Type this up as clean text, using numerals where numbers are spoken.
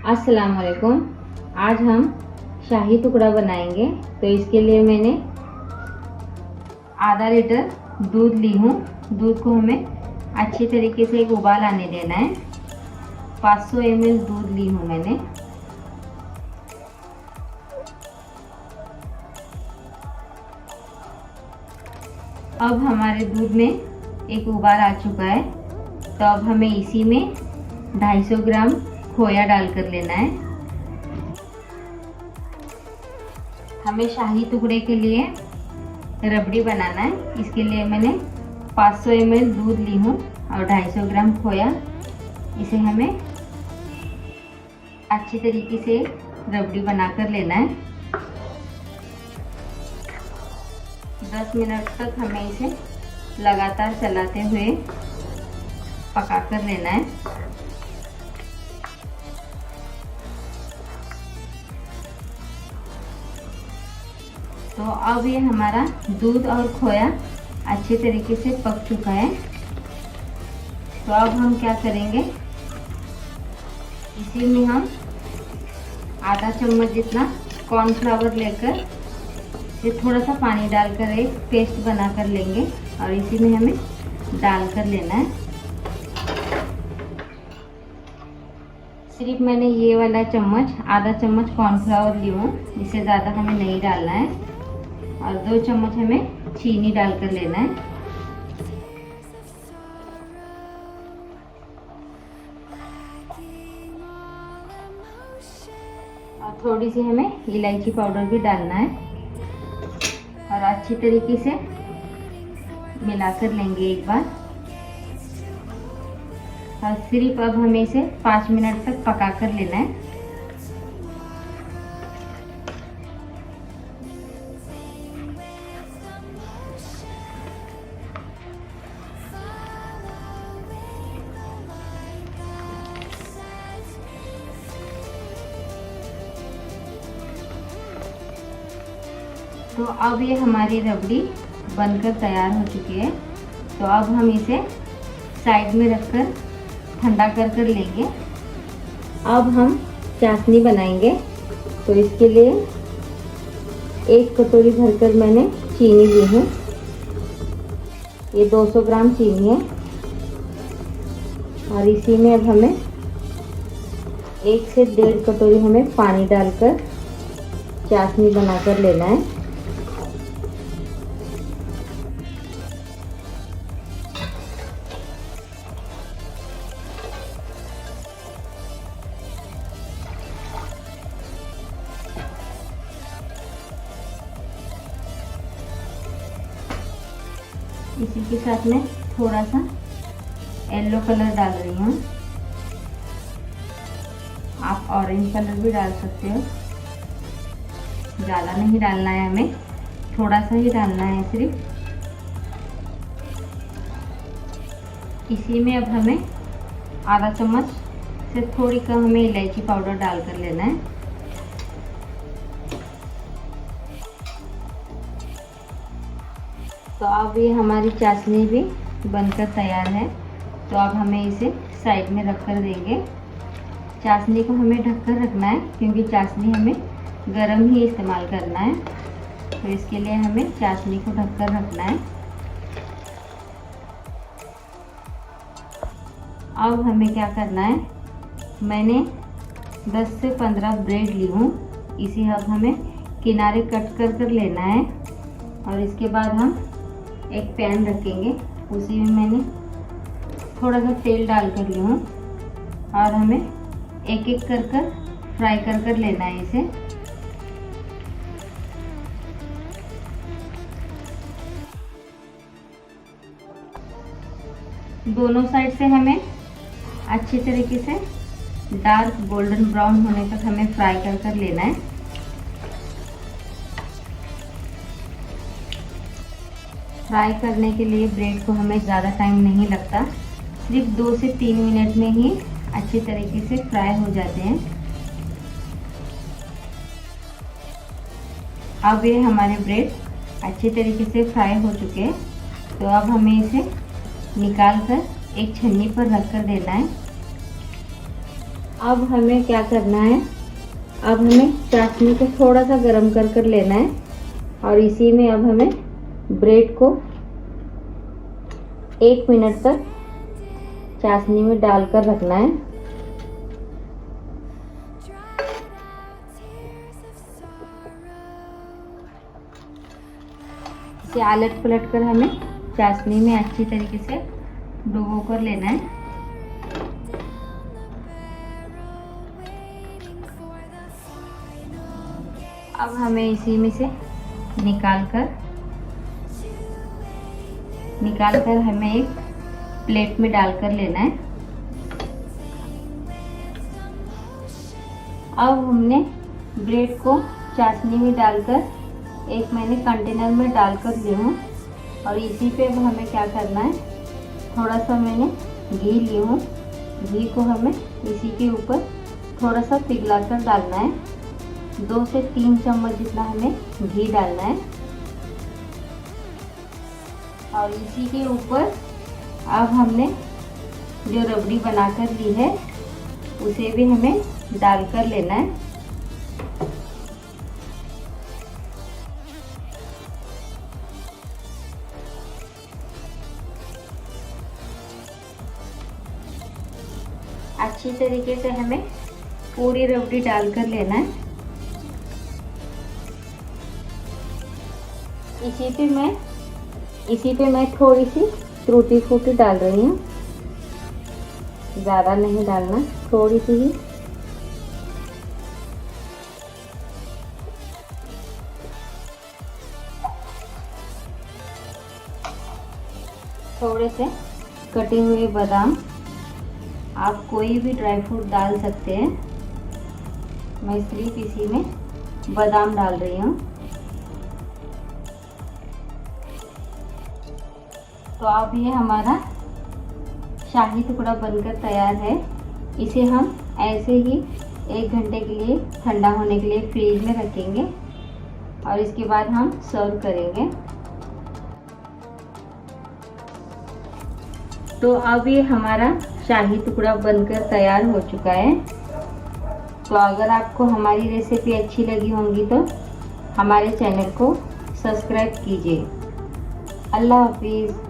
अस्सलाम वालेकुम। आज हम शाही टुकड़ा बनाएंगे। तो इसके लिए मैंने आधा लीटर दूध ली हूँ। दूध को हमें अच्छी तरीके से एक उबाल आने देना है। 500 ml दूध ली हूँ मैंने। अब हमारे दूध में एक उबाल आ चुका है, तो अब हमें इसी में 250 ग्राम खोया डालकर लेना है। हमें शाही टुकड़े के लिए रबड़ी बनाना है। इसके लिए मैंने 500 ml दूध ली हूँ और 250 ग्राम खोया। इसे हमें अच्छी तरीके से रबड़ी बनाकर लेना है। 10 मिनट तक हमें इसे लगातार चलाते हुए पकाकर लेना है। तो अब ये हमारा दूध और खोया अच्छे तरीके से पक चुका है। तो अब हम क्या करेंगे, इसी में हम आधा चम्मच जितना कॉर्नफ्लावर लेकर ये थोड़ा सा पानी डालकर एक पेस्ट बनाकर लेंगे और इसी में हमें डालकर लेना है। सिर्फ मैंने ये वाला चम्मच, आधा चम्मच कॉर्नफ्लावर ली हूँ, इससे ज़्यादा हमें नहीं डालना है। और 2 चम्मच हमें चीनी डालकर लेना है। और थोड़ी सी हमें इलायची पाउडर भी डालना है और अच्छी तरीके से मिलाकर लेंगे एक बार। और सिर्फ अब हमें इसे 5 मिनट तक पकाकर लेना है। तो अब ये हमारी रबड़ी बनकर तैयार हो चुकी है। तो अब हम इसे साइड में रखकर ठंडा कर लेंगे। अब हम चाशनी बनाएंगे। तो इसके लिए 1 कटोरी भरकर मैंने चीनी ली हूँ। ये 200 ग्राम चीनी है और इसी में अब हमें 1 से 1.5 कटोरी हमें पानी डालकर चाशनी बनाकर लेना है। इसी के साथ में थोड़ा सा येलो कलर डाल रही हूँ। आप ऑरेंज कलर भी डाल सकते हो। ज़्यादा नहीं डालना है हमें, थोड़ा सा ही डालना है सिर्फ। इसी में अब हमें आधा चम्मच से थोड़ी कम हमें इलायची पाउडर डालकर लेना है। तो अब ये हमारी चाशनी भी बनकर तैयार है। तो अब हमें इसे साइड में रख कर देंगे। चाशनी को हमें ढककर रखना है क्योंकि चाशनी हमें गरम ही इस्तेमाल करना है। तो इसके लिए हमें चाशनी को ढककर रखना है। अब हमें क्या करना है, मैंने 10 से 15 ब्रेड ली हूँ। इसे अब हमें किनारे कट कर लेना है। और इसके बाद हम एक पैन रखेंगे, उसी में मैंने थोड़ा सा तेल डाल कर ली हूँ और हमें एक एक कर फ्राई कर लेना है इसे। दोनों साइड से हमें अच्छी तरीके से डार्क गोल्डन ब्राउन होने तक हमें फ्राई कर लेना है। फ्राई करने के लिए ब्रेड को हमें ज़्यादा टाइम नहीं लगता, सिर्फ 2 से 3 मिनट में ही अच्छी तरीके से फ्राई हो जाते हैं। अब ये हमारे ब्रेड अच्छे तरीके से फ्राई हो चुके हैं। तो अब हमें इसे निकाल कर एक छन्नी पर रख कर देना है। अब हमें क्या करना है, अब हमें चाशनी को थोड़ा सा गर्म कर कर लेना है और इसी में अब हमें ब्रेड को 1 मिनट तक चाशनी में डालकर रखना है। इसे आलट पलट कर हमें चाशनी में अच्छी तरीके से डुबो कर लेना है। अब हमें इसी में से निकाल कर हमें एक प्लेट में डालकर लेना है। अब हमने ब्रेड को चाशनी में डालकर एक मैंने कंटेनर में डालकर ली हूँ और इसी पे अब हमें क्या करना है, थोड़ा सा मैंने घी ली हूँ। घी को हमें इसी के ऊपर थोड़ा सा पिघला कर डालना है। 2 से 3 चम्मच जितना हमें घी डालना है और इसी के ऊपर अब हमने जो रबड़ी बनाकर ली है उसे भी हमें डालकर लेना है। अच्छी तरीके से हमें पूरी रबड़ी डालकर लेना है। इसी पे मैं थोड़ी सी टूटी फूटी डाल रही हूँ, ज़्यादा नहीं डालना, थोड़ी सी ही। थोड़े से कटे हुए बादाम, आप कोई भी ड्राई फ्रूट डाल सकते हैं, मैं सिर्फ इसी में बादाम डाल रही हूँ। तो अब ये हमारा शाही टुकड़ा बनकर तैयार है। इसे हम ऐसे ही 1 घंटे के लिए ठंडा होने के लिए फ्रीज में रखेंगे और इसके बाद हम सर्व करेंगे। तो अब ये हमारा शाही टुकड़ा बनकर तैयार हो चुका है। तो अगर आपको हमारी रेसिपी अच्छी लगी होंगी तो हमारे चैनल को सब्सक्राइब कीजिए। अल्लाह हाफिज़।